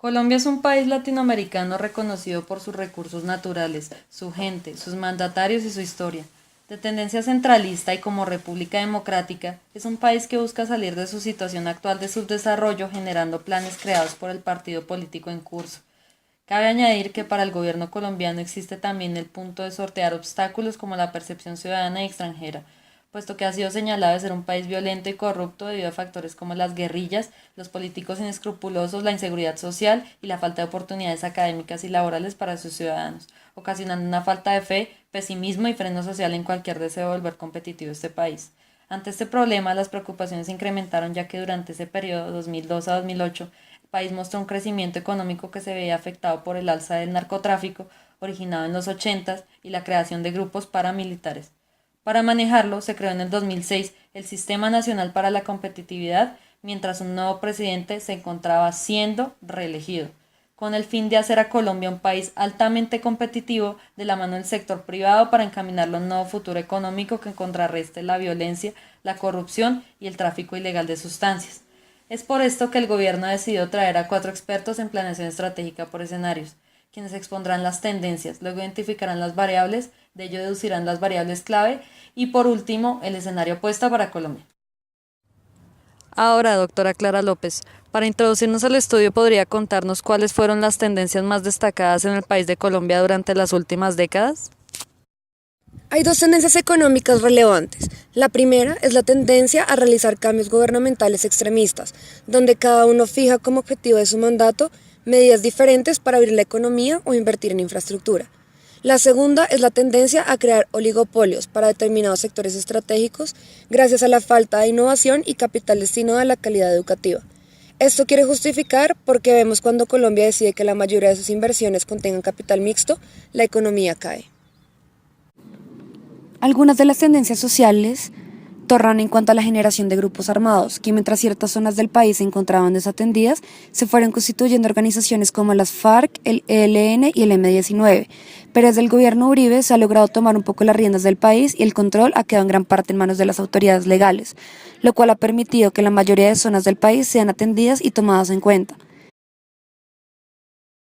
Colombia es un país latinoamericano reconocido por sus recursos naturales, su gente, sus mandatarios y su historia. De tendencia centralista y como república democrática, es un país que busca salir de su situación actual de subdesarrollo generando planes creados por el partido político en curso. Cabe añadir que para el gobierno colombiano existe también el punto de sortear obstáculos como la percepción ciudadana y extranjera, puesto que ha sido señalado de ser un país violento y corrupto debido a factores como las guerrillas, los políticos inescrupulosos, la inseguridad social y la falta de oportunidades académicas y laborales para sus ciudadanos, ocasionando una falta de fe, pesimismo y freno social en cualquier deseo de volver competitivo este país. Ante este problema, las preocupaciones se incrementaron ya que durante ese periodo 2002 a 2008 el país mostró un crecimiento económico que se veía afectado por el alza del narcotráfico originado en los 80 y la creación de grupos paramilitares. Para manejarlo, se creó en el 2006 el Sistema Nacional para la Competitividad, mientras un nuevo presidente se encontraba siendo reelegido, con el fin de hacer a Colombia un país altamente competitivo de la mano del sector privado para encaminarlo a un nuevo futuro económico que contrarreste la violencia, la corrupción y el tráfico ilegal de sustancias. Es por esto que el gobierno decidió traer a 4 expertos en planeación estratégica por escenarios, quienes expondrán las tendencias, luego identificarán las variables, de ello deducirán las variables clave y por último el escenario opuesto para Colombia. Ahora, doctora Clara López, para introducirnos al estudio, ¿podría contarnos cuáles fueron las tendencias más destacadas en el país de Colombia durante las últimas décadas? Hay dos tendencias económicas relevantes. La primera es la tendencia a realizar cambios gubernamentales extremistas, donde cada uno fija como objetivo de su mandato medidas diferentes para abrir la economía o invertir en infraestructura. La segunda es la tendencia a crear oligopolios para determinados sectores estratégicos gracias a la falta de innovación y capital destinado a la calidad educativa. Esto quiere justificar porque vemos cuando Colombia decide que la mayoría de sus inversiones contengan capital mixto, la economía cae. Algunas de las tendencias sociales tornan en cuanto a la generación de grupos armados, que mientras ciertas zonas del país se encontraban desatendidas, se fueron constituyendo organizaciones como las FARC, el ELN y el M-19. Pero desde el gobierno Uribe se ha logrado tomar un poco las riendas del país y el control ha quedado en gran parte en manos de las autoridades legales, lo cual ha permitido que la mayoría de zonas del país sean atendidas y tomadas en cuenta.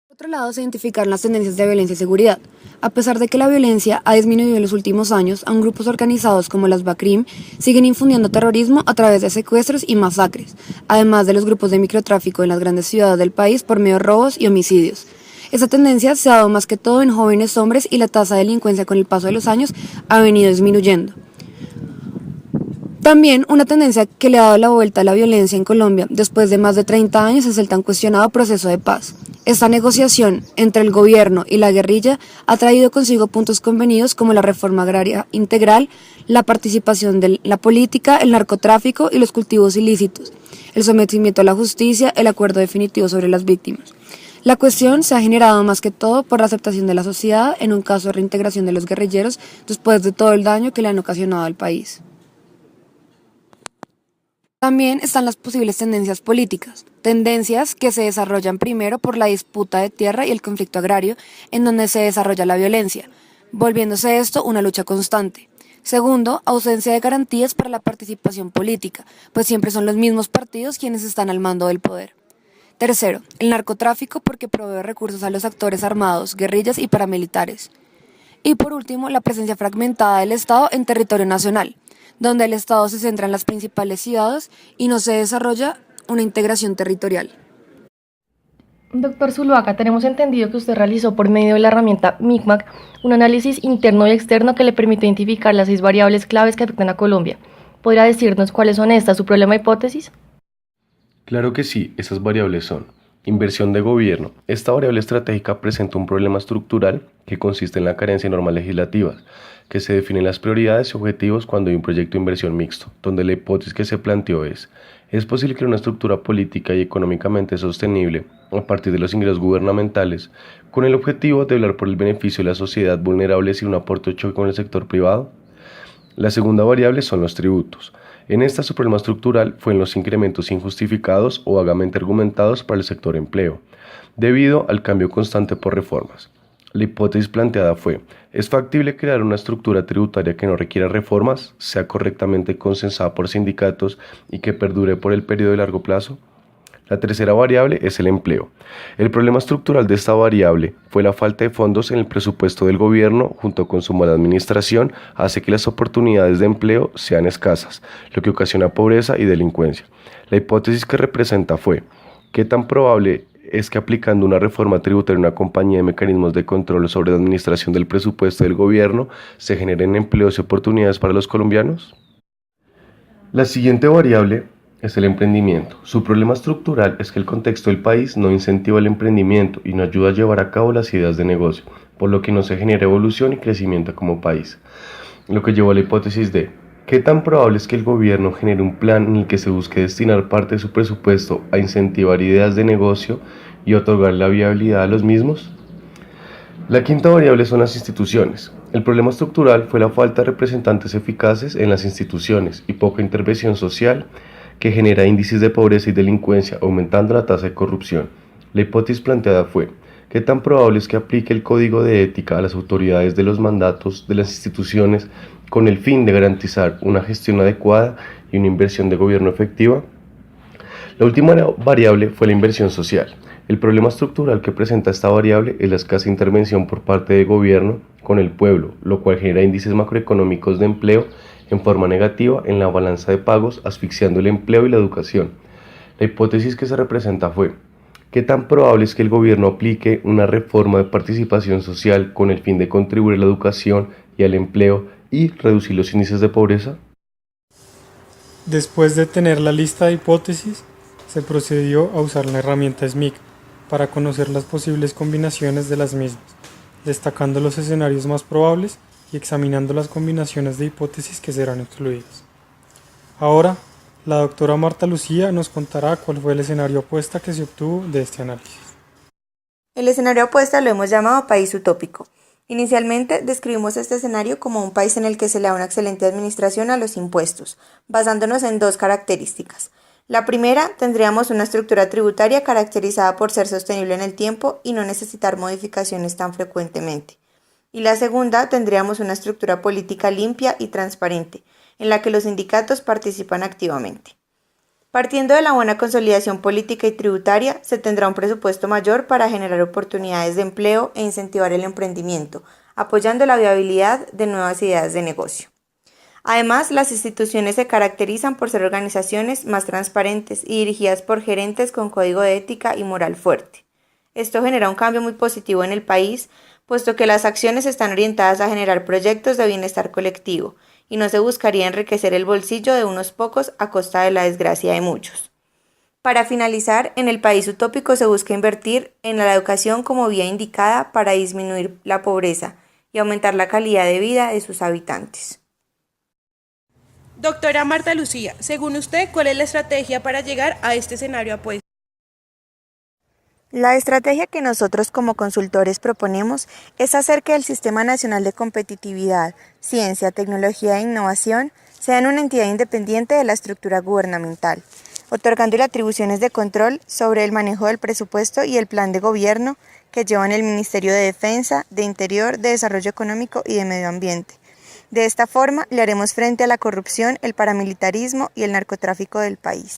Por otro lado, se identificaron las tendencias de violencia y seguridad. A pesar de que la violencia ha disminuido en los últimos años, aún grupos organizados como las BACRIM siguen infundiendo terrorismo a través de secuestros y masacres, además de los grupos de microtráfico en las grandes ciudades del país por medio de robos y homicidios. Esta tendencia se ha dado más que todo en jóvenes hombres y la tasa de delincuencia con el paso de los años ha venido disminuyendo. También una tendencia que le ha dado la vuelta a la violencia en Colombia después de más de 30 años es el tan cuestionado proceso de paz. Esta negociación entre el gobierno y la guerrilla ha traído consigo puntos convenidos como la reforma agraria integral, la participación de la política, el narcotráfico y los cultivos ilícitos, el sometimiento a la justicia, el acuerdo definitivo sobre las víctimas. La cuestión se ha generado más que todo por la aceptación de la sociedad en un caso de reintegración de los guerrilleros después de todo el daño que le han ocasionado al país. También están las posibles tendencias políticas, tendencias que se desarrollan primero por la disputa de tierra y el conflicto agrario, en donde se desarrolla la violencia, volviéndose esto una lucha constante. Segundo, ausencia de garantías para la participación política, pues siempre son los mismos partidos quienes están al mando del poder. Tercero, el narcotráfico porque provee recursos a los actores armados, guerrillas y paramilitares. Y por último, la presencia fragmentada del Estado en territorio nacional, donde el Estado se centra en las principales ciudades y no se desarrolla una integración territorial. Doctor Zuluaga, tenemos entendido que usted realizó por medio de la herramienta MICMAC un análisis interno y externo que le permite identificar las 6 variables claves que afectan a Colombia. ¿Podría decirnos cuáles son estas, su problema hipótesis? Claro que sí, esas variables son: inversión de gobierno. Esta variable estratégica presenta un problema estructural que consiste en la carencia de normas legislativas, que se definen las prioridades y objetivos cuando hay un proyecto de inversión mixto, donde la hipótesis que se planteó es posible crear una estructura política y económicamente sostenible a partir de los ingresos gubernamentales, con el objetivo de velar por el beneficio de la sociedad vulnerable sin un aporte o choque con el sector privado. La segunda variable son los tributos. En esta su problema estructural fue en los incrementos injustificados o vagamente argumentados para el sector empleo, debido al cambio constante por reformas. La hipótesis planteada fue: ¿es factible crear una estructura tributaria que no requiera reformas, sea correctamente consensada por sindicatos y que perdure por el periodo de largo plazo? La tercera variable es el empleo. El problema estructural de esta variable fue la falta de fondos en el presupuesto del gobierno junto con su mala administración hace que las oportunidades de empleo sean escasas, lo que ocasiona pobreza y delincuencia. La hipótesis que representa fue: ¿qué tan probable es que aplicando una reforma tributaria en una compañía de mecanismos de control sobre la administración del presupuesto del gobierno se generen empleos y oportunidades para los colombianos? La siguiente variable es el emprendimiento. Su problema estructural es que el contexto del país no incentiva el emprendimiento y no ayuda a llevar a cabo las ideas de negocio, por lo que no se genera evolución y crecimiento como país. Lo que llevó a la hipótesis de: ¿qué tan probable es que el gobierno genere un plan en el que se busque destinar parte de su presupuesto a incentivar ideas de negocio y otorgar la viabilidad a los mismos? La quinta variable son las instituciones. El problema estructural fue la falta de representantes eficaces en las instituciones y poca intervención social, que genera índices de pobreza y delincuencia, aumentando la tasa de corrupción. La hipótesis planteada fue: ¿qué tan probable es que aplique el código de ética a las autoridades de los mandatos de las instituciones con el fin de garantizar una gestión adecuada y una inversión de gobierno efectiva? La última variable fue la inversión social. El problema estructural que presenta esta variable es la escasa intervención por parte del gobierno con el pueblo, lo cual genera índices macroeconómicos de empleo en forma negativa en la balanza de pagos, asfixiando el empleo y la educación. La hipótesis que se representa fue: ¿qué tan probable es que el gobierno aplique una reforma de participación social con el fin de contribuir a la educación y al empleo y reducir los índices de pobreza? Después de tener la lista de hipótesis, se procedió a usar la herramienta SMIC para conocer las posibles combinaciones de las mismas, destacando los escenarios más probables y examinando las combinaciones de hipótesis que serán excluidas. Ahora, la doctora Marta Lucía nos contará cuál fue el escenario apuesta que se obtuvo de este análisis. El escenario apuesta lo hemos llamado país utópico. Inicialmente describimos este escenario como un país en el que se le da una excelente administración a los impuestos, basándonos en dos características. La primera, tendríamos una estructura tributaria caracterizada por ser sostenible en el tiempo y no necesitar modificaciones tan frecuentemente. Y la segunda, tendríamos una estructura política limpia y transparente, en la que los sindicatos participan activamente. Partiendo de la buena consolidación política y tributaria, se tendrá un presupuesto mayor para generar oportunidades de empleo e incentivar el emprendimiento, apoyando la viabilidad de nuevas ideas de negocio. Además, las instituciones se caracterizan por ser organizaciones más transparentes y dirigidas por gerentes con código de ética y moral fuerte. Esto genera un cambio muy positivo en el país, puesto que las acciones están orientadas a generar proyectos de bienestar colectivo y no se buscaría enriquecer el bolsillo de unos pocos a costa de la desgracia de muchos. Para finalizar, en el país utópico se busca invertir en la educación como vía indicada para disminuir la pobreza y aumentar la calidad de vida de sus habitantes. Doctora Marta Lucía, según usted, ¿cuál es la estrategia para llegar a este escenario apuesto? La estrategia que nosotros como consultores proponemos es hacer que el Sistema Nacional de Competitividad, Ciencia, Tecnología e Innovación sean una entidad independiente de la estructura gubernamental, otorgándole atribuciones de control sobre el manejo del presupuesto y el plan de gobierno que llevan el Ministerio de Defensa, de Interior, de Desarrollo Económico y de Medio Ambiente. De esta forma, le haremos frente a la corrupción, el paramilitarismo y el narcotráfico del país.